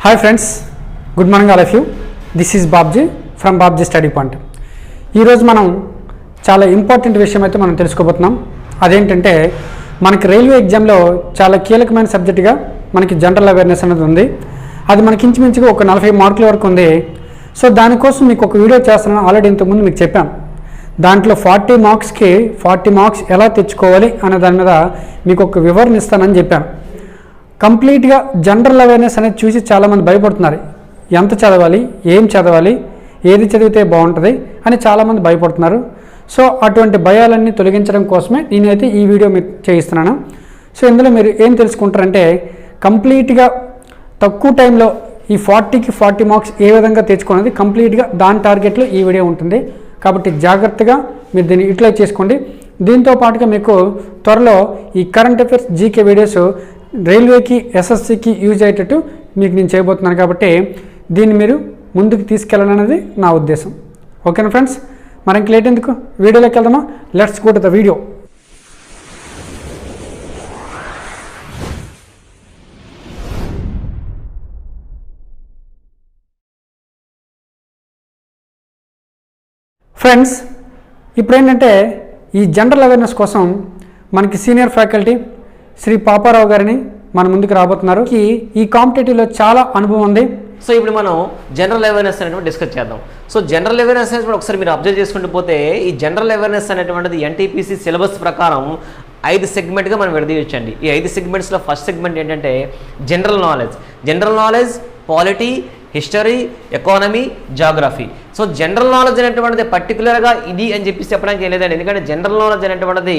Hi friends, good morning all of you. This is Babji from Babji study point. ఈరోజు మనం చాలా important విషయం అయితే మనం తెలుసుకోబోతున్నాం. అదేంటంటే మనకి రైల్వే ఎగ్జామ్లో చాలా కీలకమైన సబ్జెక్టుగా మనకి జనరల్ అవేర్నెస్ అనేది ఉంది. అది మనకి ఇంచుమించుగా ఒక 40 మార్కుల వరకు ఉంది. సో దానికోసం మీకు ఒక వీడియో చేస్తున్నాను. ఆల్రెడీ ఇంతకుముందు మీకు చెప్పాను. దాంట్లో 40 మార్క్స్కి 40 మార్క్స్ ఎలా తెచ్చుకోవాలి అనే దాని మీద మీకు ఒక వివరణ ఇస్తానని చెప్పాను. కంప్లీట్గా జనరల్ అవేర్నెస్ అనేది చూసి చాలామంది భయపడుతున్నారు. ఎంత చదవాలి, ఏం చదవాలి, ఏది చదివితే బాగుంటుంది అని చాలామంది భయపడుతున్నారు. సో అటువంటి భయాలన్నీ తొలగించడం కోసమే నేనైతే ఈ వీడియో మీకు చేయిస్తున్నాను. సో ఇందులో మీరు ఏం తెలుసుకుంటారంటే కంప్లీట్గా తక్కువ టైంలో ఈ 40కి 40 మార్క్స్ ఏ విధంగా తెచ్చుకున్నది కంప్లీట్గా దాని టార్గెట్లో ఈ వీడియో ఉంటుంది. కాబట్టి జాగ్రత్తగా మీరు దీన్ని యూటిలైజ్ చేసుకోండి. దీంతో పాటుగా మీకు త్వరలో ఈ కరెంట్ అఫైర్స్ జీకే వీడియోస్ రైల్వేకి ఎస్ఎస్సికి యూజ్ అయ్యేటట్టు మీకు నేను చేయబోతున్నాను. కాబట్టి దీన్ని మీరు ముందుకు తీసుకెళ్ళాలనేది నా ఉద్దేశం. ఓకేనా ఫ్రెండ్స్, మరి ఇంక లేట్ ఎందుకు వీడియోలోకి వెళ్దామా? Let's go to the video. Friends, ఇప్పుడు ఏంటంటే ఈ జనరల్ అవేర్నెస్ కోసం మనకి సీనియర్ ఫ్యాకల్టీ శ్రీ పాపారావు గారిని మన ముందుకు రాబోతున్నారు. ఈ కాంపిటేటివ్లో చాలా అనుభవం ఉంది. సో ఇప్పుడు మనం జనరల్ అవేర్నెస్ అనేటువంటి డిస్కస్ చేద్దాం. సో జనరల్ అవేర్నెస్ అనేటువంటి ఒకసారి మీరు అబ్జర్వ్ చేసుకుంటూ పోతే ఈ జనరల్ అవేర్నెస్ అనేటువంటిది ఎన్టీపీసీ సిలబస్ ప్రకారం 5 సెగ్మెంట్గా మనం విడదీయొచ్చండి. ఈ 5 సెగ్మెంట్స్లో ఫస్ట్ సెగ్మెంట్ ఏంటంటే general knowledge. General knowledge, polity, history, economy, geography. So general knowledge అనేటువంటిది పర్టికులర్గా ఇది అని చెప్పి చెప్పడానికి ఏం లేదండి. ఎందుకంటే జనరల్ నాలెడ్జ్ అనేటువంటిది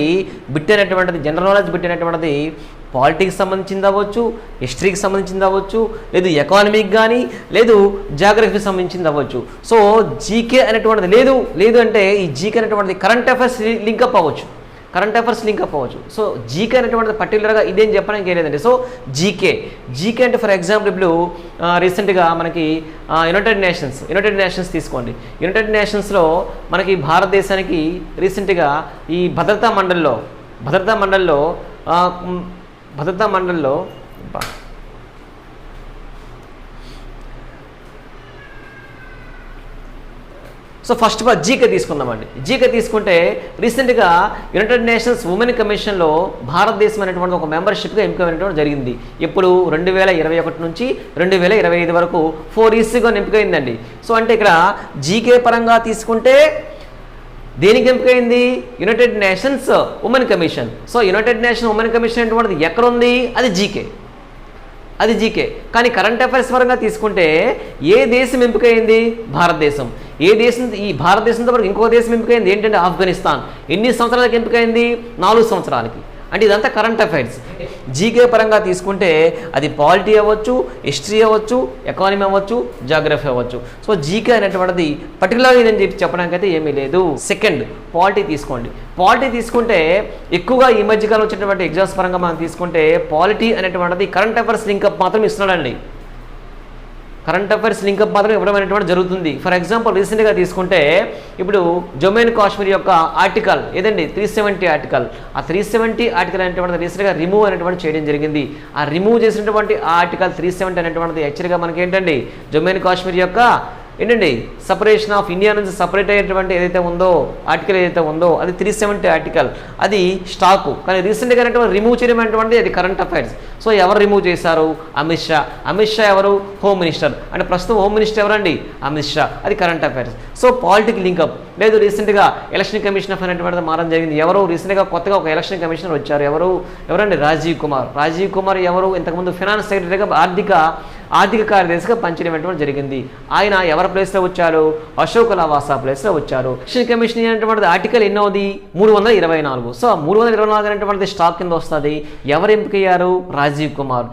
జనరల్ నాలెడ్జ్ బిట్ అనేటువంటిది పాలిటిక్స్ సంబంధించింది అవ్వచ్చు, హిస్టరీకి సంబంధించింది అవ్వచ్చు, లేదు ఎకానమీకి కానీ, లేదు జాగ్రఫీకి సంబంధించింది అవ్వచ్చు. సో జీకే అనేటువంటిది లేదు అంటే ఈ జీకే అనేటువంటిది కరెంట్ అఫైర్స్ లింకప్ అవ్వచ్చు. సో జీకే అనేటువంటిది పర్టికులర్గా ఇదేం చెప్పడానికి లేదండి. సో జీకే అంటే ఫర్ ఎగ్జాంపుల్ ఇప్పుడు రీసెంట్గా మనకి యునైటెడ్ నేషన్స్ తీసుకోండి. యునైటెడ్ నేషన్స్లో మనకి భారతదేశానికి రీసెంట్గా ఈ భద్రతా మండలిలో సో ఫస్ట్ జీకే తీసుకుందామండి. జీకే తీసుకుంటే రీసెంట్గా యునైటెడ్ నేషన్స్ ఉమెన్ కమిషన్లో భారతదేశం అనేటువంటి ఒక మెంబర్షిప్గా ఎంపికైనటువంటి జరిగింది. ఇప్పుడు 2021 నుంచి 2025 వరకు 4 yearsగా ఎంపికైందండి. సో అంటే ఇక్కడ జీకే పరంగా తీసుకుంటే దేనికి ఎంపికైంది? United Nations women commission. So United Nation women commission అనేటువంటిది ఎక్కడుంది? అది జీకే. కానీ కరెంట్ అఫైర్స్ పరంగా తీసుకుంటే ఏ దేశం ఎంపికైంది? భారతదేశం. ఈ భారతదేశంతో పాటు ఇంకో దేశం ఎంపికైంది ఏంటంటే ఆఫ్ఘనిస్తాన్. ఎన్ని సంవత్సరాలకి ఎంపికైంది? 4 సంవత్సరాలకి. అంటే ఇదంతా కరెంట్ అఫైర్స్. జీకే పరంగా తీసుకుంటే అది పాలిటీ అవ్వచ్చు, హిస్టరీ అవ్వచ్చు, ఎకానమీ అవ్వచ్చు, జాగ్రఫీ అవ్వచ్చు. సో జీకే అనేటువంటిది పర్టికులర్గా ఇదని చెప్పడానికి అయితే ఏమీ లేదు. సెకండ్ పాలిటీ తీసుకోండి. పాలిటీ తీసుకుంటే ఎక్కువగా ఈ మధ్యకాలం వచ్చేటువంటి ఎగ్జామ్స్ పరంగా మనం తీసుకుంటే పాలిటీ అనేటువంటిది కరెంట్ అఫైర్స్ లింకప్ మాత్రం ఇస్తున్నాడండి. కరెంట్ అఫైర్స్ లింకప్ మాత్రం ఇవ్వడం అనేటువంటి జరుగుతుంది. ఫర్ ఎగ్జాంపుల్ రీసెంట్గా తీసుకుంటే ఇప్పుడు జమ్మూ అండ్ కాశ్మీర్ యొక్క ఆర్టికల్ ఏదండి 370 ఆర్టికల్. ఆ 370 ఆర్టికల్ అనేటువంటిది రీసెంట్గా రిమూవ్ అనేటువంటి చేయడం జరిగింది. ఆ రిమూవ్ చేసినటువంటి ఆ ఆర్టికల్ 370 అనేటువంటిది యాక్చువల్గా మనకి ఏంటండి జమ్మూ అండ్ కాశ్మీర్ యొక్క ఏంటండి సపరేషన్ ఆఫ్ ఇండియా నుంచి సపరేట్ అయ్యేటువంటి ఆర్టికల్ ఏదైతే ఉందో అది 370 ఆర్టికల్. అది స్టాకు. కానీ రీసెంట్గా రిమూవ్ చేయడం అనేటువంటిది అది కరెంట్ అఫైర్స్. సో ఎవరు రిమూవ్ చేశారు? అమిత్ షా ఎవరు? Home minister. అంటే ప్రస్తుతం హోమ్ మినిస్టర్ ఎవరండి? అమిత్ షా. అది current affairs. So politic link up లేదు. రీసెంట్గా ఎలక్షన్ కమిషన్ ఆఫ్ అనేటువంటిది మారడం జరిగింది. ఎవరు రీసెంట్గా కొత్తగా ఒక ఎలక్షన్ కమిషనర్ వచ్చారు. ఎవరండి? రాజీవ్ కుమార్ ఎవరు? ఇంతకుముందు ఫైనాన్స్ సెక్రటరీగా ఆర్థిక కార్యదర్శిగా పనిచేయడం జరిగింది. ఆయన ఎవరి ప్లేస్లో వచ్చారు? అశోక్ లవాసా ప్లేస్లో వచ్చారు. ఎలక్షన్ కమిషన్ అనేటువంటిది ఆర్టికల్ ఎన్నోది? 324. సో 324 అనేటువంటిది స్టాక్ కింద వస్తుంది. ఎవరు ఎంపికయ్యారు? రాజీవ్ కుమార్.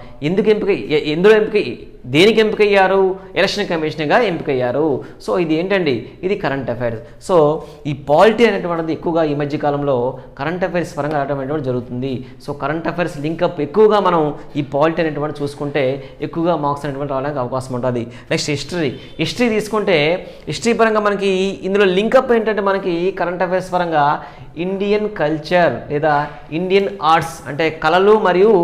దేనికి ఎంపికయ్యారు? ఎలక్షన్ కమిషనర్గా ఎంపికయ్యారు. సో ఇది ఏంటండి? ఇది కరెంట్ అఫైర్స్. సో ఈ పాలిటీ అనేటువంటిది ఎక్కువగా ఈ మధ్య కాలంలో కరెంట్ అఫైర్స్ పరంగా రావడం అనేటువంటి జరుగుతుంది. సో కరెంట్ అఫైర్స్ లింకప్ ఎక్కువగా మనం ఈ పాలిటీ అనేటువంటి చూసుకుంటే ఎక్కువగా మార్క్స్ అనేటువంటి రావడానికి అవకాశం ఉంటుంది. నెక్స్ట్ హిస్టరీ తీసుకుంటే హిస్టరీ పరంగా మనకి ఇందులో లింకప్ ఏంటంటే మనకి కరెంట్ అఫైర్స్ పరంగా ఇండియన్ కల్చర్ లేదా ఇండియన్ ఆర్ట్స్ అంటే కళలు మరియు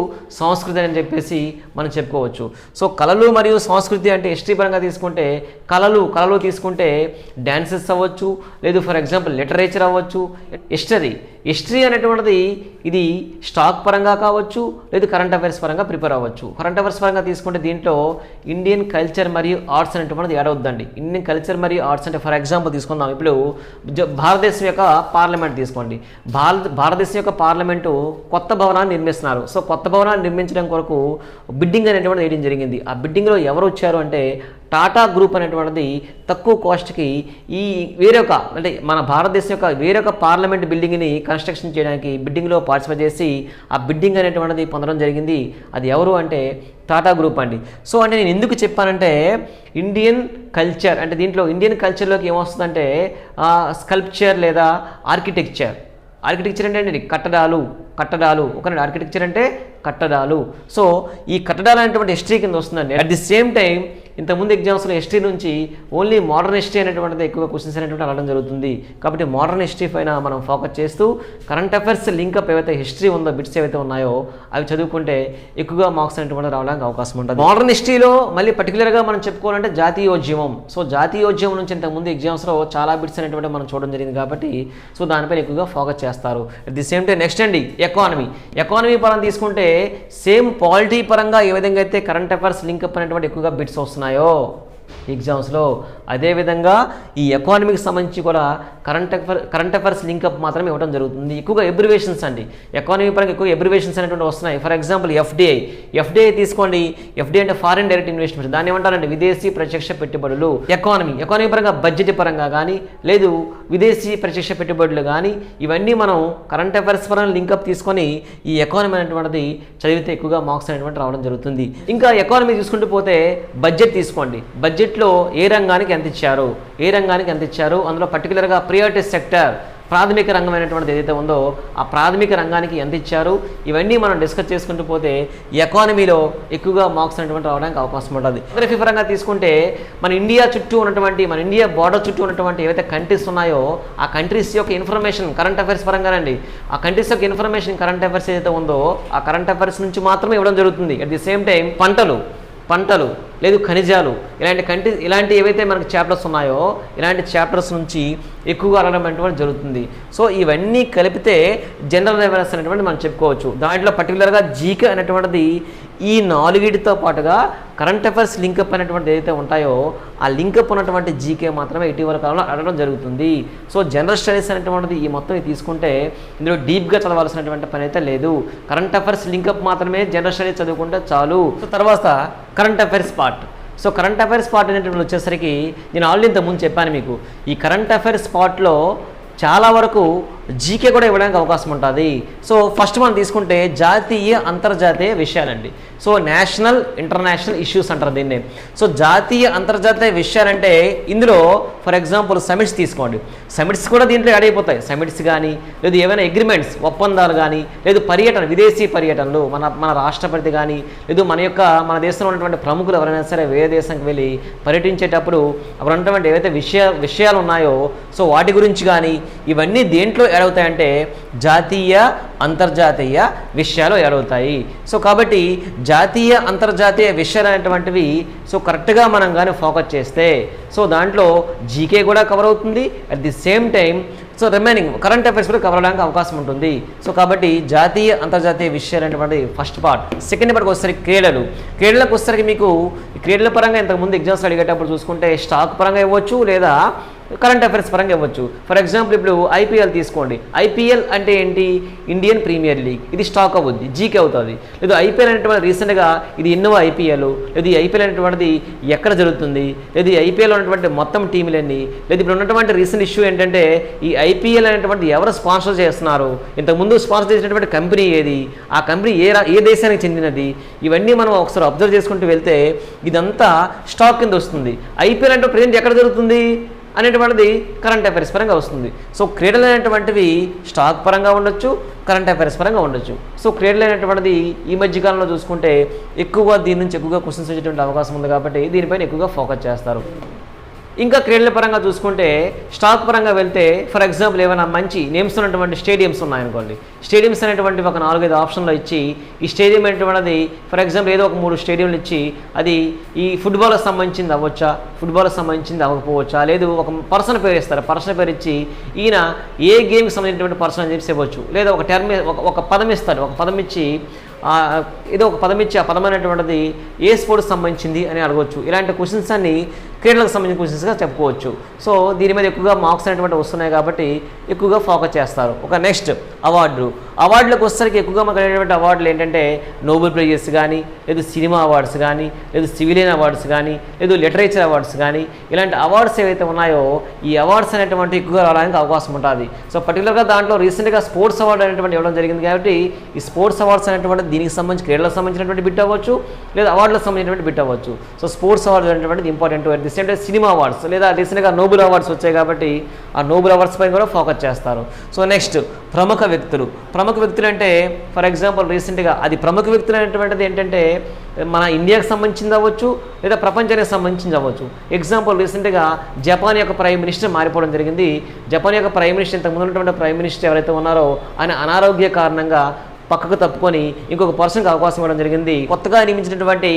సంస్కృతి అని చెప్పేసి మనం చెప్పుకోవచ్చు. సో కళలు మరియు సంస్కృతి అంటే హిస్టరీ పరంగా తీసుకుంటే కళలు తీసుకుంటే డ్యాన్సెస్ అవ్వచ్చు, లేదు ఫర్ ఎగ్జాంపుల్ లిటరేచర్ అవ్వచ్చు. హిస్టరీ అనేటువంటిది ఇది స్టాక్ పరంగా కావచ్చు, లేదు కరెంట్ అఫైర్స్ పరంగా ప్రిపేర్ అవ్వచ్చు. కరెంట్ అఫైర్స్ పరంగా తీసుకుంటే దీంట్లో ఇండియన్ కల్చర్ మరియు ఆర్ట్స్ అనేటువంటిది యాడ్ అవుతుందండి. ఇండియన్ కల్చర్ మరియు ఆర్ట్స్ అంటే ఫర్ ఎగ్జాంపుల్ తీసుకుందాం, ఇప్పుడు భారతదేశం యొక్క పార్లమెంట్ తీసుకోండి. భారతదేశం యొక్క పార్లమెంటు కొత్త భవనాన్ని నిర్మిస్తున్నారు. సో కొత్త భవనాన్ని నిర్మించడం కొరకు బిడ్డింగ్ అనేటువంటిది వేయడం జరిగింది. ఆ బిడ్డింగ్లో ఎవరు వచ్చారు అంటే టాటా గ్రూప్ అనేటువంటిది తక్కువ కాస్ట్కి ఈ వేరొక అంటే మన భారతదేశం యొక్క వేరొక పార్లమెంట్ బిల్డింగ్ని కన్స్ట్రక్షన్ చేయడానికి బిడ్డింగ్లో పార్టిసిపేట్ చేసి ఆ బిడ్డింగ్ అనేటువంటిది పొందడం జరిగింది. అది ఎవరు అంటే టాటా గ్రూప్ అండి. సో అంటే నేను ఎందుకు చెప్పానంటే ఇండియన్ కల్చర్ అంటే దీంట్లో ఇండియన్ కల్చర్లోకి ఏమొస్తుందంటే స్కల్ప్చర్ లేదా ఆర్కిటెక్చర్ అంటే కట్టడాలు ఓకే. ఆర్కిటెక్చర్ అంటే కట్టడాలు. సో ఈ కట్టడాలు అనేటువంటి హిస్టరీ కింద వస్తుందండి. అట్ ది సేమ్ టైం ఇంతకుముందు ఎగ్జామ్స్లో హిస్టరీ నుంచి ఓన్లీ మోడర్న్ హిస్టరీ అనేటువంటిది ఎక్కువ క్వశ్చన్స్ అనేటువంటి అడగడం జరుగుతుంది. కాబట్టి మోడర్న్ హిస్టరీ పైన మనం ఫోకస్ చేస్తూ కరెంట్ అఫైర్స్ లింకప్ ఏవైతే హిస్టరీ ఉందో బిట్స్ ఏవైతే ఉన్నాయో అవి చదువుకుంటే ఎక్కువగా మార్క్స్ అనేటువంటి రావడానికి అవకాశం ఉంటుంది. మోడర్న్ హిస్టరీలో మళ్ళీ పర్టికులర్గా మనం చెప్పుకోవాలంటే జాతీయోద్యమం. సో జాతీయోద్యమం నుంచి ఇంతకుముందు ఎగ్జామ్స్లో చాలా బిట్స్ అనేటువంటి మనం చూడడం జరిగింది కాబట్టి సో దానిపైన ఎక్కువగా ఫోకస్ చేస్తారు. At the same time next అండి ఎకానమీ పరంగా తీసుకుంటే సేమ్ పాలిటీ పరంగా ఏ విధంగా అయితే కరెంట్ అఫైర్స్ లింకప్ అనేటువంటి ఎక్కువగా బిట్స్ వస్తున్నాయో ఎగ్జామ్స్లో అదేవిధంగా ఈ ఎకానమీకి సంబంధించి కూడా కరెంట్ అఫైర్స్ లింకప్ మాత్రమే ఇవ్వడం జరుగుతుంది. ఎక్కువగా ఎబ్రివేషన్స్ అండి. ఎకానమీ పరంగా ఎక్కువ ఎబ్రివేషన్స్ అనేటువంటి వస్తున్నాయి. ఫర్ ఎగ్జాంపుల్ ఎఫ్డిఐ తీసుకోండి. ఎఫ్డిఐ అంటే ఫారిన్ డైరెక్ట్ ఇన్వెస్ట్మెంట్, దాన్ని ఏమంటారంటే విదేశీ ప్రత్యక్ష పెట్టుబడులు. ఎకానమీ పరంగా బడ్జెట్ పరంగా కానీ లేదు విదేశీ ప్రత్యక్ష పెట్టుబడులు కానీ ఇవన్నీ మనం కరెంట్ అఫైర్స్ పరంగా లింకప్ తీసుకొని ఈ ఎకానమీ అనేటువంటిది చదివితే ఎక్కువగా మార్క్స్ అనేటువంటి రావడం జరుగుతుంది. ఇంకా ఎకానమీ చూసుకుంటూ పోతే బడ్జెట్ తీసుకోండి. బడ్జెట్లో ఏ రంగానికి ఎంత ఇచ్చారు అందులో పర్టికులర్గా ప్రియారిటీ సెక్టర్ ప్రాథమిక రంగం అనేటువంటిది ఏదైతే ఉందో ఆ ప్రాథమిక రంగానికి ఎంత ఇచ్చారు ఇవన్నీ మనం డిస్కస్ చేసుకుంటూ పోతే ఎకానమీలో ఎక్కువగా మార్క్స్ అనేటువంటి రావడానికి అవకాశం ఉంటుంది. జోగ్రఫీ పరంగా తీసుకుంటే మన ఇండియా బార్డర్ చుట్టూ ఉన్నటువంటి ఏవైతే కంట్రీస్ ఉన్నాయో ఆ కంట్రీస్ యొక్క ఇన్ఫర్మేషన్ కరెంట్ అఫైర్స్ పరంగానండి. ఆ కంట్రీస్ యొక్క ఇన్ఫర్మేషన్ కరెంట్ అఫైర్స్ ఏదైతే ఉందో ఆ కరెంట్ అఫైర్స్ నుంచి మాత్రమే ఇవ్వడం జరుగుతుంది. అట్ ది సేమ్ టైం పంటలు లేదు ఖనిజాలు ఇలాంటి ఏవైతే మనకి చాప్టర్స్ ఉన్నాయో ఇలాంటి చాప్టర్స్ నుంచి ఎక్కువగా అడగడం అనేటువంటి జరుగుతుంది. సో ఇవన్నీ కలిపితే జనరల్ అవేర్నెస్ అనేటువంటి మనం చెప్పుకోవచ్చు. దాంట్లో పర్టికులర్గా జీకే అనేటువంటిది ఈ 4తో పాటుగా కరెంట్ అఫైర్స్ లింకప్ అనేటువంటిది ఏదైతే ఉంటాయో ఆ లింకప్ ఉన్నటువంటి జీకే మాత్రమే ఇటీవల కాలంలో అడగడం జరుగుతుంది. సో జనరల్ స్టడీస్ అనేటువంటిది ఈ మొత్తం తీసుకుంటే ఇందులో డీప్గా చదవాల్సినటువంటి పని అయితే లేదు. కరెంట్ అఫైర్స్ లింకప్ మాత్రమే జనరల్ స్టడీస్ చదువుకుంటే చాలు. సో తర్వాత current affairs part. So current affairs part అనేటువంటి వచ్చేసరికి నేను ఆల్రెడీ ఇంతకుముందు చెప్పాను మీకు. ఈ కరెంట్ అఫైర్స్ పార్ట్లో చాలా వరకు జీకే కూడా ఇవ్వడానికి అవకాశం ఉంటుంది. సో ఫస్ట్ మనం తీసుకుంటే జాతీయ అంతర్జాతీయ విషయాలండి. సో నేషనల్ ఇంటర్నేషనల్ ఇష్యూస్ అంటారు దీన్ని. సో జాతీయ అంతర్జాతీయ విషయాలంటే ఇందులో ఫర్ ఎగ్జాంపుల్ సమిట్స్ తీసుకోండి. సమిట్స్ కూడా దీంట్లో యాడ్ అయిపోతాయి. సమిట్స్ కానీ లేదు ఏమైనా అగ్రిమెంట్స్ ఒప్పందాలు కానీ లేదు విదేశీ పర్యటనలు మన రాష్ట్రపతి కానీ లేదు మన దేశంలో ఉన్నటువంటి ప్రముఖులు ఎవరైనా సరే వేరే దేశానికి వెళ్ళి పర్యటించేటప్పుడు అప్పుడు ఉన్నటువంటి ఏవైతే విషయాలు ఉన్నాయో సో వాటి గురించి కానీ ఇవన్నీ దేంట్లో యాడ్ అవుతాయంటే జాతీయ అంతర్జాతీయ విషయాలు యాడ్ అవుతాయి. సో కాబట్టి జాతీయ అంతర్జాతీయ విషయాలు అనేటువంటివి సో కరెక్ట్గా మనం కానీ ఫోకస్ చేస్తే సో దాంట్లో జీకే కూడా కవర్ అవుతుంది. At the same time so remaining current affairs కూడా కవర్ అవడానికి అవకాశం ఉంటుంది. సో కాబట్టి జాతీయ అంతర్జాతీయ విషయాలు అనేటువంటి ఫస్ట్ పార్ట్. సెకండ్ పార్ట్కి వచ్చేసరికి క్రీడలకు వచ్చేసరికి మీకు క్రీడల పరంగా ఇంతకుముందు ఎగ్జామ్స్ అడిగేటప్పుడు చూసుకుంటే స్టాక్ పరంగా ఇవ్వచ్చు లేదా కరెంట్ అఫైర్స్ పరంగా ఇవ్వచ్చు. ఫర్ ఎగ్జాంపుల్ ఇప్పుడు ఐపీఎల్ తీసుకోండి. ఐపీఎల్ అంటే ఏంటి? Indian Premier League. ఇది స్టాక్ అవుద్ది, జీకే అవుతుంది. లేదు ఐపీఎల్ అనేటువంటి రీసెంట్గా ఇది ఎన్నో ఐపీఎల్ లేదు ఈ ఐపీఎల్ అనేటువంటిది ఎక్కడ జరుగుతుంది లేదు ఈ ఐపీఎల్ ఉన్నటువంటి మొత్తం టీములన్నీ లేదు ఇప్పుడు ఉన్నటువంటి రీసెంట్ ఇష్యూ ఏంటంటే ఈ ఐపీఎల్ అనేటువంటి ఎవరు స్పాన్సర్ చేస్తున్నారు, ఇంతకుముందు స్పాన్సర్ చేసినటువంటి కంపెనీ ఏది, ఆ కంపెనీ ఏ దేశానికి చెందినది, ఇవన్నీ మనం ఒకసారి అబ్జర్వ్ చేసుకుంటూ వెళ్తే ఇదంతా స్టాక్ కింద వస్తుంది. ఐపీఎల్ అంటే ప్రజెంట్ ఎక్కడ జరుగుతుంది అనేటువంటిది కరెంట్ అఫైర్స్ పరంగా వస్తుంది. సో క్రీడలు అనేటువంటివి స్టాక్ పరంగా ఉండొచ్చు, కరెంట్ అఫైర్స్ పరంగా ఉండొచ్చు. సో క్రీడలు అనేటువంటిది ఈ మధ్యకాలంలో చూసుకుంటే ఎక్కువగా దీని నుంచి ఎక్కువగా క్వశ్చన్స్ వచ్చేటువంటి అవకాశం ఉంది కాబట్టి దీనిపైన ఎక్కువగా ఫోకస్ చేస్తారు. ఇంకా క్రీడల పరంగా చూసుకుంటే స్టాక్ పరంగా వెళ్తే ఫర్ ఎగ్జాంపుల్ ఏమైనా మంచి నేమ్స్ ఉన్నటువంటి స్టేడియంస్ ఉన్నాయనుకోండి, స్టేడియంస్ అనేటువంటి ఒక 4-5 ఆప్షన్లో ఇచ్చి ఈ స్టేడియం అనేటువంటిది ఫర్ ఎగ్జాంపుల్ ఏదో ఒక 3 స్టేడియంలు ఇచ్చి అది ఈ ఫుట్బాల్కి సంబంధించింది అవ్వచ్చా, ఫుట్బాల్కి సంబంధించింది అవ్వకపోవచ్చా, లేదు ఒక పర్సన్ పేరు ఇస్తారు, పర్సన్ పేరు ఇచ్చి ఈయన ఏ గేమ్కి సంబంధించినటువంటి పర్సన్ అని చెప్పి ఇవ్వచ్చు, లేదా ఒక టర్మ్ ఒక పదం ఇస్తారు, ఒక పదం ఇచ్చి ఏదో ఒక పదం ఇచ్చి ఆ పదం అనేటువంటిది ఏ స్పోర్ట్స్ సంబంధించింది అని అడగవచ్చు. ఇలాంటి క్వశ్చన్స్ అన్ని క్రీడలకు సంబంధించిన క్వశ్చన్స్గా చెప్పుకోవచ్చు. సో దీని మీద ఎక్కువగా మార్క్స్ అనేటువంటి వస్తున్నాయి కాబట్టి ఎక్కువగా ఫోకస్ చేస్తారు. ఒక నెక్స్ట్ అవార్డులకు వచ్చేసరికి ఎక్కువగా మనకు అనేటువంటి అవార్డులు ఏంటంటే నోబెల్ ప్రైజెస్ కానీ, లేదు సినిమా అవార్డ్స్ కానీ, లేదు సివిలియన్ అవార్డ్స్ కానీ, లేదు లిటరేచర్ అవార్డ్స్ కానీ, ఇలాంటి అవార్డ్స్ ఏవైతే ఉన్నాయో ఈ అవార్డ్స్ అనేటువంటి ఎక్కువగా రావడానికి అవకాశం ఉంటుంది. సో పర్టికులర్గా దాంట్లో రీసెంట్గా స్పోర్ట్స్ అవార్డు అనేటువంటి ఇవ్వడం జరిగింది కాబట్టి ఈ స్పోర్ట్స్ అవార్డ్స్ అనేటువంటి దీనికి సంబంధించి క్రీడలకు సంబంధించినటువంటి బిట్ అవ్వచ్చు, లేదా అవార్డులకు సంబంధించినటువంటి బిట్ అవ్వచ్చు. సో స్పోర్ట్స్ అవార్డు అనేటువంటిది important. At the same time cinema awards లేదా రీసెంట్గా నోబెల్ అవార్డ్స్ వచ్చాయి కాబట్టి ఆ నోబెల్ అవార్డ్స్ పైన కూడా ఫోకస్ చేస్తారు. సో నెక్స్ట్ ప్రముఖ వ్యక్తులు అంటే ఫర్ ఎగ్జాంపుల్ రీసెంట్గా అది ప్రముఖ వ్యక్తులు అనేటువంటిది ఏంటంటే మన ఇండియాకి సంబంధించింది అవ్వచ్చు, లేదా ప్రపంచానికి సంబంధించింది అవ్వచ్చు. ఎగ్జాంపుల్ రీసెంట్గా జపాన్ యొక్క ప్రైమ్ మినిస్టర్ మారిపోవడం జరిగింది. జపాన్ యొక్క ప్రైమ్ మినిస్టర్ ఇంతకుముందు ఉన్నటువంటి ప్రైమ్ మినిస్టర్ ఎవరైతే ఉన్నారో ఆయన అనారోగ్య కారణంగా పక్కకు తప్పుకొని ఇంకొక పర్సన్కి అవకాశం ఇవ్వడం జరిగింది. కొత్తగా నియమించినటువంటి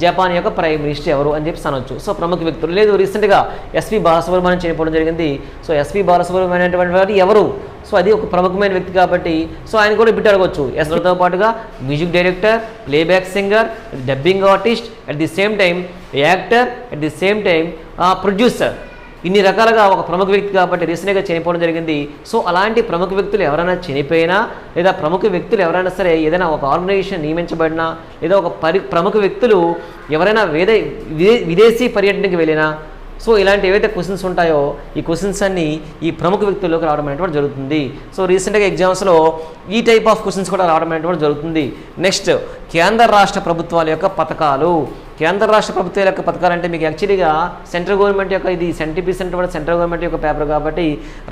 జపాన్ యొక్క ప్రైమ్ మినిస్టర్ ఎవరు అని చెప్పి అనొచ్చు. సో ప్రముఖ వ్యక్తులు. లేదు రీసెంట్గా ఎస్పి బాలసుబ్రహ్మణ్యం చనిపోవడం జరిగింది. సో ఎస్పి బాలసుబ్రహ్మణ్యం అనేటువంటి వారు ఎవరు? సో అది ఒక ప్రముఖమైన వ్యక్తి కాబట్టి సో ఆయన కూడా బిట్ అడగవచ్చు. ఎస్తో పాటుగా music director, playback singer, dubbing artist, at the same time actor, at the same time producer, ఇన్ని రకాలుగా ఒక ప్రముఖ వ్యక్తి కాబట్టి రీసెంట్గా చనిపోవడం జరిగింది. సో అలాంటి ప్రముఖ వ్యక్తులు ఎవరైనా చనిపోయినా, లేదా ప్రముఖ వ్యక్తులు ఎవరైనా సరే ఏదైనా ఒక ఆర్గనైజేషన్ నియమించబడినా, లేదా ఒక ప్రముఖ వ్యక్తులు ఎవరైనా విదేశీ పర్యటనకి వెళ్ళినా, సో ఇలాంటి ఏవైతే క్వశ్చన్స్ ఉంటాయో ఈ క్వశ్చన్స్ అన్నీ ఈ ప్రముఖ వ్యక్తుల్లోకి రావడం అనేటువంటి జరుగుతుంది. సో రీసెంట్గా ఎగ్జామ్స్లో ఈ టైప్ ఆఫ్ క్వశ్చన్స్ కూడా రావడం అనేటువంటి జరుగుతుంది. నెక్స్ట్ కేంద్ర రాష్ట్ర ప్రభుత్వాల యొక్క పథకాలు. కేంద్ర రాష్ట్ర ప్రభుత్వాల యొక్క పథకాలు అంటే మీకు యాక్చువల్గా సెంట్రల్ గవర్నమెంట్ యొక్క ఇది సెంటిపీస్ అనేటువంటి సెంట్రల్ గవర్నమెంట్ యొక్క పేపర్ కాబట్టి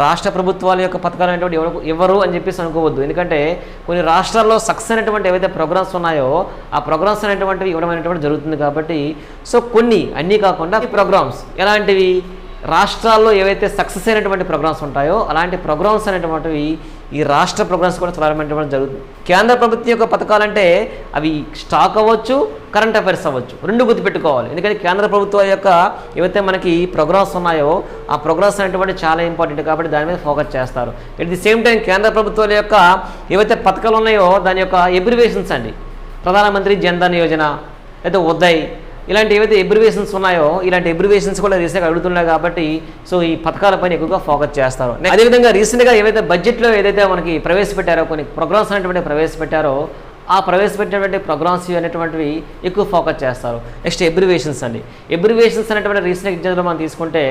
రాష్ట్ర ప్రభుత్వాల యొక్క పథకాలు అనేటువంటి ఎవరు అని చెప్పేసి అనుకోవద్దు. ఎందుకంటే కొన్ని రాష్ట్రాల్లో సక్సెస్ అనేటువంటి ఏవైతే ప్రోగ్రామ్స్ ఉన్నాయో ఆ ప్రోగ్రామ్స్ అనేటువంటివి ఇవ్వడం అనేటువంటి జరుగుతుంది కాబట్టి సో కొన్ని అన్నీ కాకుండా ఈ ప్రోగ్రామ్స్ ఎలాంటివి రాష్ట్రాల్లో ఏవైతే సక్సెస్ అయినటువంటి ప్రోగ్రామ్స్ ఉంటాయో అలాంటి ప్రోగ్రామ్స్ అనేటువంటివి ఈ రాష్ట్ర ప్రోగ్రామ్స్ కూడా చదవడం జరుగుతుంది. కేంద్ర ప్రభుత్వం యొక్క పథకాలంటే అవి స్టాక్ అవ్వచ్చు, కరెంట్ అఫైర్స్ అవ్వచ్చు, రెండు గుర్తుపెట్టుకోవాలి. ఎందుకంటే కేంద్ర ప్రభుత్వం యొక్క ఏవైతే మనకి ప్రోగ్రామ్స్ ఉన్నాయో ఆ ప్రోగ్రామ్స్ అనేటువంటి చాలా ఇంపార్టెంట్ కాబట్టి దాని మీద ఫోకస్ చేస్తారు. ఎట్ ది సేమ్ టైం కేంద్ర ప్రభుత్వాల యొక్క ఏవైతే పథకాలు ఉన్నాయో దాని యొక్క ఎబ్రివేషన్స్ అండి, ప్రధానమంత్రి జన్ధన్ యోజన లేదా ఉదయ్, ఇలాంటి ఏవైతే ఎబ్రివేషన్స్ ఉన్నాయో ఇలాంటి ఎబ్రివేషన్స్ కూడా రీసెంట్గా అడుగుతున్నాయి కాబట్టి సో ఈ పథకాలపైన ఎక్కువగా ఫోకస్ చేస్తారు. అదేవిధంగా రీసెంట్గా ఏవైతే బడ్జెట్లో ఏదైతే మనకి ప్రవేశపెట్టారో కొన్ని ప్రోగ్రామ్స్ అనేటువంటి ప్రవేశపెట్టారో ఆ ప్రవేశపెట్టినటువంటి ప్రోగ్రామ్స్ అనేటువంటివి ఎక్కువ ఫోకస్ చేస్తారు. నెక్స్ట్ ఎబ్రివేషన్స్ అండి. ఎబ్రివేషన్స్ అనేటువంటి రీసెంట్ ఎగ్జామ్లో మనం తీసుకుంటే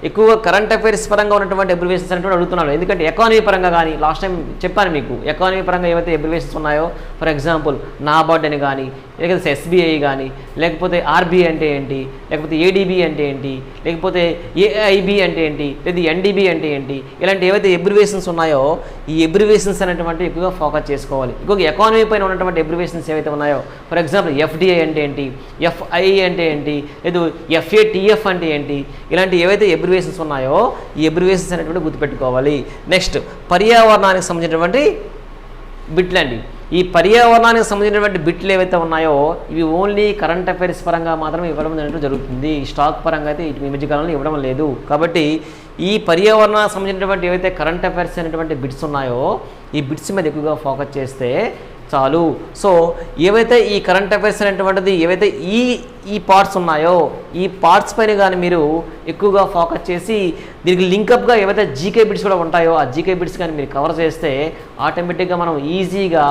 ఎక్కువగా కరెంట్ అఫైర్స్ పరంగా ఉన్నటువంటి ఎబ్రివేషన్స్ అనేటువంటి అడుగుతున్నాడు. ఎందుకంటే ఎకానమీ పరంగా కానీ లాస్ట్ టైం చెప్పాను మీకు ఎకానమీ పరంగా ఏవైతే ఎబ్రివేషన్స్ ఉన్నాయో ఫర్ ఎగ్జాంపుల్ నాబార్డ్ అని కానీ, లేకపోతే ఎస్బీఐ కానీ, లేకపోతే ఆర్బీఐ అంటే ఏంటి, లేకపోతే ఏడీబీ అంటే ఏంటి, లేకపోతే ఏఐబి అంటే ఏంటి, లేదా ఎన్డీబీ అంటే ఏంటి, ఇలాంటి ఏవైతే ఎబ్రివేషన్స్ ఉన్నాయో ఈ ఎబ్రివేషన్స్ అనేటువంటి ఎక్కువగా ఫోకస్ చేసుకోవాలి. ఇంకొక ఎకానమీ పైన ఉన్నటువంటి ఎబ్రివేషన్స్ ఏవైతే ఉన్నాయో ఫర్ ఎగ్జాంపుల్ ఎఫ్డిఐ అంటే ఏంటి, ఎఫ్ఐ అంటే ఏంటి, లేదు ఎఫ్ఏటిఎఫ్ అంటే ఏంటి, ఇలాంటి ఏవైతే ఎబ్రివేషన్స్ ఉన్నాయో ఈ ఎబ్రివేషన్స్ అనేటువంటి గుర్తుపెట్టుకోవాలి. నెక్స్ట్ పర్యావరణానికి సంబంధించినటువంటి బిట్లు అండి. ఈ పర్యావరణానికి సంబంధించినటువంటి బిట్లు ఏవైతే ఉన్నాయో ఇవి ఓన్లీ కరెంట్ అఫైర్స్ పరంగా మాత్రమే ఇవ్వడం అనేటువంటి జరుగుతుంది. స్టాక్ పరంగా అయితే ఈ మధ్యకాలంలో ఇవ్వడం లేదు. కాబట్టి ఈ పర్యావరణానికి సంబంధించినటువంటి ఏవైతే కరెంట్ అఫైర్స్ అనేటువంటి బిట్స్ ఉన్నాయో ఈ బిట్స్ మీద ఎక్కువగా ఫోకస్ చేస్తే చాలు. సో ఏవైతే ఈ కరెంట్ అఫైర్స్ అనేటువంటిది ఏవైతే ఈ పార్ట్స్ ఉన్నాయో ఈ పార్ట్స్ పైన కానీ మీరు ఎక్కువగా ఫోకస్ చేసి దీనికి లింకప్గా ఏవైతే జీకే బిట్స్ కూడా ఉంటాయో ఆ జీకే బిట్స్ కానీ మీరు కవర్ చేస్తే ఆటోమేటిక్గా మనం ఈజీగా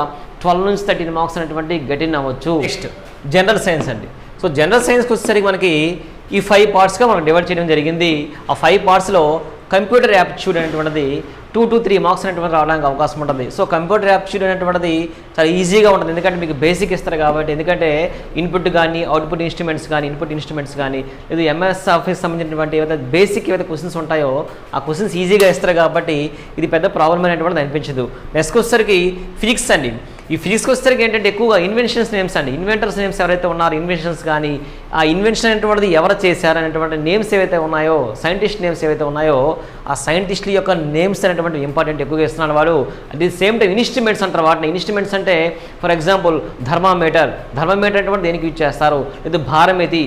12 నుంచి 13 మార్క్స్ అనేటువంటి గెటిన్ అవ్వచ్చు. నెక్స్ట్ జనరల్ సైన్స్ అండి. సో జనరల్ సైన్స్కి వచ్చేసరికి మనకి ఈ 5 పార్ట్స్గా మనం డివైడ్ చేయడం జరిగింది. ఆ 5 పార్ట్స్లో కంప్యూటర్ యాప్టిట్యూడ్ అనేటువంటిది 2 to 3 మార్క్స్ అనేటువంటి రావడానికి అవకాశం ఉంటుంది. సో కంప్యూటర్ యాప్టిట్యూడ్ అనేటువంటిది చాలా ఈజీగా ఉంటుంది, ఎందుకంటే మీకు బేసిక్ ఇస్తారు కాబట్టి. ఎందుకంటే ఇన్పుట్ కానీ ఇన్పుట్ ఇన్స్ట్రుమెంట్స్ కానీ లేదా ఎంఎస్ ఆఫీస్ సంబంధించినటువంటి ఏవైతే బేసిక్ ఏవైతే క్వశ్చన్స్ ఉంటాయో ఆ క్వశ్చన్స్ ఈజీగా ఇస్తారు కాబట్టి ఇది పెద్ద ప్రాబ్లం అనేటువంటిది అనిపించదు. నెక్స్ట్ వచ్చేసరికి ఫిజిక్స్ అండి. ఈ ఫిజిక్స్కి వచ్చేసరికి ఏంటంటే ఎక్కువగా ఇన్వెన్షన్స్ నేమ్స్ అండి. ఇన్వెంటర్స్ నేమ్స్ ఎవరైతే ఉన్నారో ఇన్వెన్షన్స్ కానీ ఆ ఇన్వెన్షన్ అనేటువంటిది ఎవరు చేశారు అనేటువంటి నేమ్స్ ఏవైతే ఉన్నాయో, సైంటిస్ట్ నేమ్స్ ఏవైతే ఉన్నాయో ఆ సైంటిస్టుల యొక్క నేమ్స్ అనేటువంటి ఇంపార్టెంట్ ఎక్కువగా ఇస్తున్నాడు వాడు. At the same time instruments అంటారు వాటిని. ఇన్స్ట్రుమెంట్స్ అంటే ఫర్ ఎగ్జాంపుల్ థర్మామీటర్ అనేటువంటి దేనికి యూజ్ చేస్తారు, లేదా భారమితి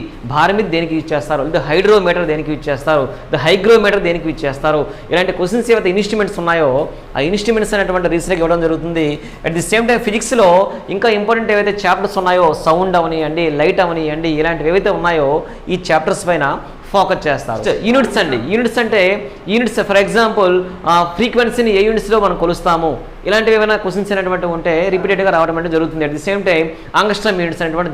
దేనికి యూజ్ చేస్తారు, లేదా హైడ్రోమీటర్ దేనికి యూజ్ చేస్తారు, లేదా హైగ్రోమీటర్ దేనికి యూజ్ చేస్తారు. ఇలాంటి క్వశ్చన్స్ ఏవైతే ఇన్స్ట్రుమెంట్స్ ఉన్నాయో ఆ ఇన్స్ట్రుమెంట్స్ అనేటువంటి రీసెంట్గా ఇవ్వడం జరుగుతుంది. అట్ ది సేమ్ టైం ఫిజిక్స్లో ఇంకా ఇంపార్టెంట్ ఏవైతే చాప్టర్స్ ఉన్నాయో సౌండ్ అవనియండి, లైట్ అవనియండి, ఇలాంటివి ఏవైతే ఉన్నాయో ఈ చాప్టర్స్ పైన ఫోకస్ చేస్తారు. యూనిట్స్ అండి. యూనిట్స్ ఫర్ ఎగ్జాంపుల్ ఫ్రీక్వెన్సీని ఏ యూనిట్స్లో మనం కొలుస్తాము, ఇలాంటివి ఏమైనా క్వశ్చన్స్ అనేటువంటి ఉంటే రిపీటెడ్గా రావడం అంటే జరుగుతుంది. At the same time angstrom units అనేటువంటి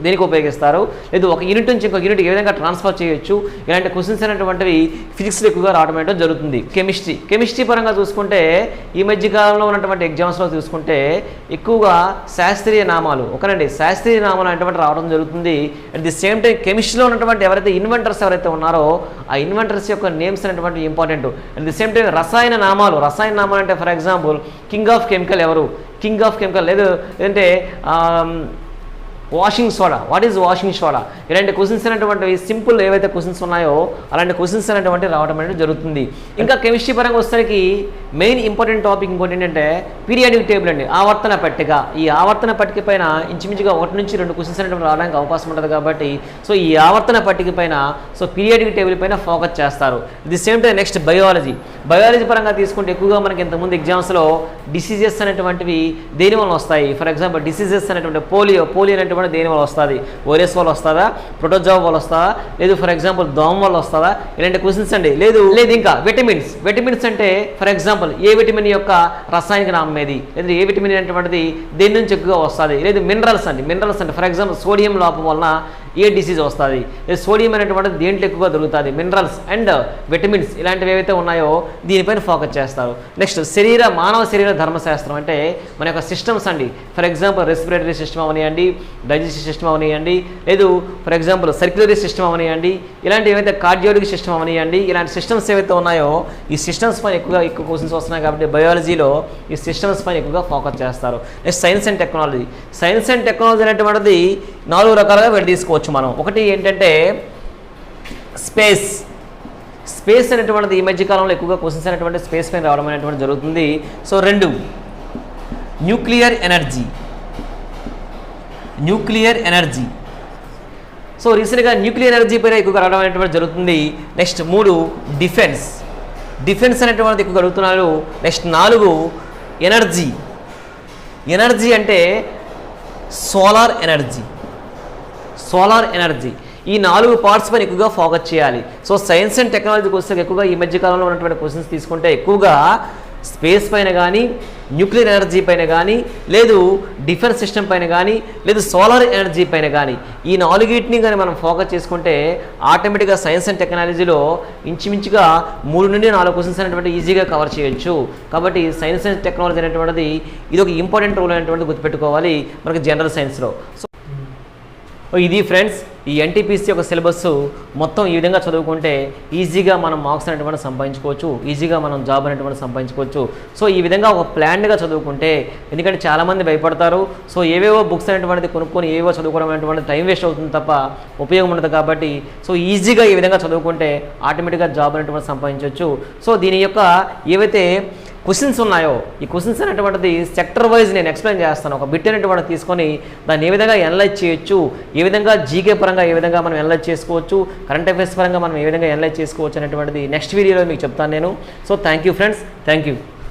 దేనికి ఉపయోగిస్తారు, లేదు ఒక యూనిట్ నుంచి ఇంకొక యూనిట్ ఏ విధంగా ట్రాన్స్ఫర్ చేయొచ్చు, ఇలాంటి క్వశ్చన్స్ అనేటువంటివి ఫిజిక్స్లో ఎక్కువగా రావడం అంటే జరుగుతుంది. కెమిస్ట్రీ పరంగా చూసుకుంటే ఈ మధ్య కాలంలో ఉన్నటువంటి ఎగ్జామ్స్లో చూసుకుంటే ఎక్కువగా శాస్త్రీయ నామాలు అనేటువంటి రావడం జరుగుతుంది. అట్ ది సేమ్ టైం కెమిస్ట్రీలో ఉన్నటువంటి ఎవరైతే ఇన్వెంటర్స్ ఉన్నారో ఆ ఇన్వెంటర్స్ యొక్క నేమ్స్ అనేటువంటి important. At the same time రసాయన నామాలు అంటే for example king of chemical ఎవరు, లేదంటే washing soda, what is washing soda, ఇలాంటి క్వశ్చన్స్ అనేటువంటివి సింపుల్ ఏవైతే క్వశ్చన్స్ ఉన్నాయో అలాంటి క్వశ్చన్స్ అనేటువంటివి రావడం అనేది జరుగుతుంది. ఇంకా కెమిస్ట్రీ పరంగా వచ్చేసరికి మెయిన్ ఇంపార్టెంట్ టాపిక్ ఇంకోటి ఏంటంటే పీరియాడిక్ టేబుల్ అండి, ఆవర్తన పట్టిక. ఈ ఆవర్తన పట్టిక పైన ఇంచుమించుగా 1 నుంచి 2 క్వశ్చన్స్ అనేటువంటి రావడానికి అవకాశం ఉంటుంది కాబట్టి సో ఈ ఆవర్తన పట్టిక పైన పీరియాడిక్ టేబుల్ పైన ఫోకస్ చేస్తారు. The same time next biology పరంగా తీసుకుంటే ఎక్కువగా మనకి ఇంతకుముందు ఎగ్జామ్స్లో డిసీజెస్ అనేటువంటివి దేని వల్ల వస్తాయి. ఫర్ ఎగ్జాంపుల్ డిసీజెస్ అనేటువంటి పోలియో అనేటువంటి దేని వల్ల వస్తుంది, వైరస్ వల్ల వస్తుందా, ప్రోటోజోవా వల్ల వస్తుందా, లేదు ఫర్ ఎగ్జాంపుల్ దోమ వల్ల వస్తుందా, ఇలాంటి క్వశ్చన్స్ అండి. లేదు ఇంకా విటమిన్స్ అంటే ఫర్ ఎగ్జాంపుల్ ఏ విటమిన్ యొక్క రసాయనిక నామం ఏది, లేదా ఏ విటమిన్ అనేటువంటిది దేని నుంచి ఎక్కువగా వస్తుంది, లేదు మినరల్స్ అంటే ఫర్ ఎగ్జాంపుల్ సోడియం లోపం వలన ఏ డిసీజ్ వస్తుంది, సోడియం అనేటువంటిది దేంట్లో ఎక్కువగా దొరుకుతుంది, మినరల్స్ అండ్ విటమిన్స్ ఇలాంటివి ఏవైతే ఉన్నాయో దీనిపైన ఫోకస్ చేస్తారు. నెక్స్ట్ మానవ శరీర ధర్మశాస్త్రం అంటే మన యొక్క సిస్టమ్స్ అండి. ఫర్ ఎగ్జాంపుల్ రెస్పిరేటరీ సిస్టమ్ అవనియండి, డైజెస్టివ్ సిస్టమ్ అవనియండి, లేదు ఫర్ ఎగ్జాంపుల్ సర్క్యులరీ సిస్టమ్ అవనియండి, ఇలాంటి ఏవైతే కార్డియాలజీ సిస్టమ్ అవనియండి, ఇలాంటి సిస్టమ్స్ ఏవైతే ఉన్నాయో ఈ సిస్టమ్స్ పైన ఎక్కువ క్వశ్చన్స్ వస్తున్నాయి కాబట్టి బయాలజీలో ఈ సిస్టమ్స్ పైన ఎక్కువగా ఫోకస్ చేస్తారు. నెక్స్ట్ సైన్స్ అండ్ టెక్నాలజీ అనేటువంటిది 4 రకాలుగా విడదీసుకోవచ్చు మనం. ఒకటి ఏంటంటే స్పేస్ అనేటువంటిది ఈ మధ్యకాలంలో ఎక్కువగా క్వశ్చన్స్ అనేటువంటి స్పేస్ పైన రావడం అనేటువంటి జరుగుతుంది. So 2 nuclear energy. సో రీసెంట్గా న్యూక్లియర్ ఎనర్జీ పైన ఎక్కువగా రావడం అనేటువంటి జరుగుతుంది. నెక్స్ట్ 3 డిఫెన్స్ అనేటువంటిది ఎక్కువగా అడుగుతున్నారు. నెక్స్ట్ 4 ఎనర్జీ అంటే సోలార్ ఎనర్జీ. ఈ 4 పార్ట్స్ పైన ఎక్కువగా ఫోకస్ చేయాలి. సో సైన్స్ అండ్ టెక్నాలజీకి వస్తే ఎక్కువగా ఈ మధ్యకాలంలో ఉన్నటువంటి క్వశ్చన్స్ తీసుకుంటే ఎక్కువగా స్పేస్ పైన కానీ, న్యూక్లియర్ ఎనర్జీ పైన కానీ, లేదు డిఫెన్స్ సిస్టమ్ పైన కానీ, లేదు సోలార్ ఎనర్జీ పైన కానీ ఈ 4 కానీ మనం ఫోకస్ చేసుకుంటే ఆటోమేటిక్గా సైన్స్ అండ్ టెక్నాలజీలో ఇంచుమించుగా 3 నుండి 4 క్వశ్చన్స్ అనేటువంటి ఈజీగా కవర్ చేయొచ్చు. కాబట్టి సైన్స్ అండ్ టెక్నాలజీ అనేటువంటిది ఇది ఒక ఇంపార్టెంట్ రోల్ అనేటువంటిది గుర్తుపెట్టుకోవాలి మనకి జనరల్ సైన్స్లో. సో ఇది ఫ్రెండ్స్ ఈ ఎన్టీపీసీ యొక్క సిలబస్ మొత్తం ఈ విధంగా చదువుకుంటే ఈజీగా మనం మార్క్స్ అనేటువంటి సంపాదించుకోవచ్చు, ఈజీగా మనం జాబ్ అనేటువంటి సంపాదించుకోవచ్చు. సో ఈ విధంగా ఒక ప్లాన్డ్గా చదువుకుంటే, ఎందుకంటే చాలామంది భయపడతారు. సో ఏవేవో బుక్స్ అనేటువంటిది కొనుక్కొని ఏవో చదువుకోవడం అనేటువంటి టైం వేస్ట్ అవుతుంది తప్ప ఉపయోగం ఉండదు. కాబట్టి సో ఈజీగా ఈ విధంగా చదువుకుంటే ఆటోమేటిక్గా జాబ్ అనేటువంటి సంపాదించవచ్చు. సో దీని యొక్క ఏవైతే క్వశ్చన్స్ ఉన్నాయో ఈ క్వశ్చన్స్ అనేటువంటిది సెక్టర్ వైజ్ నేను ఎక్స్ప్లెయిన్ చేస్తాను. ఒక బిట్ అనేటువంటి తీసుకొని దాన్ని ఏ విధంగా అనలైజ్ చేయొచ్చు, ఏ విధంగా జీకే పరంగా ఏ విధంగా మనం అనలైజ్ చేసుకోవచ్చు, కరెంట్ అఫైర్స్ పరంగా మనం ఏ విధంగా అనలైజ్ చేసుకోవచ్చు అనేటువంటిది నెక్స్ట్ వీడియోలో మీకు చెప్తాను నేను. So thank you friends, thank you.